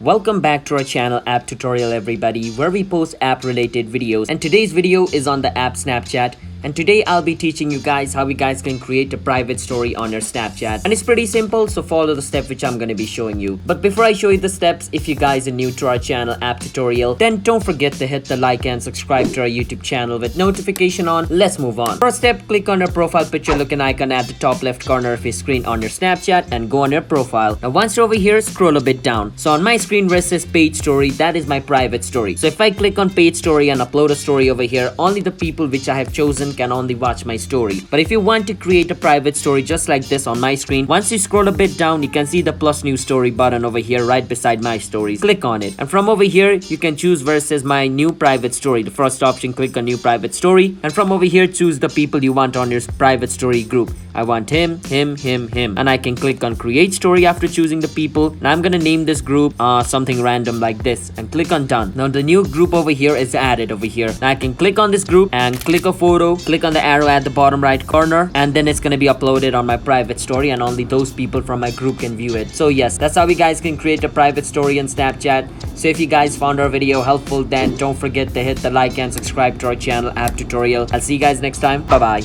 Welcome back to our channel App Tutorial everybody, where we post app related videos, and today's video is on the app Snapchat. And today I'll be teaching you guys how you guys can create a private story on your Snapchat. And it's pretty simple, so follow the step which I'm going to be showing you. But before I show you the steps, if you guys are new to our channel App Tutorial, then don't forget to hit the like and subscribe to our YouTube channel with notification on. Let's move on. First step, click on your profile picture looking icon at the top left corner of your screen on your Snapchat and go on your profile. Now once you're over here, scroll a bit down. So on my screen where it says page story, that is my private story. So if I click on page story and upload a story over here, only the people which I have chosen can only watch my story. But if you want to create a private story just like this on my screen, once you scroll a bit down, you can see the plus new story button over here right beside my stories. Click on it, and from over here you can choose where it says my new private story. The first option, click on new private story, and from over here choose the people you want on your private story group. I want him, and I can click on create story after choosing the people, and I'm gonna name this group something random like this and click on done. Now the new group over here is added over here. Now I can click on this group and click a photo, click on the arrow at the bottom right corner, and then it's gonna be uploaded on my private story, and only those people from my group can view it. So yes, that's how you guys can create a private story on Snapchat. So if you guys found our video helpful, then don't forget to hit the like and subscribe to our channel App Tutorial. I'll see you guys next time. Bye bye.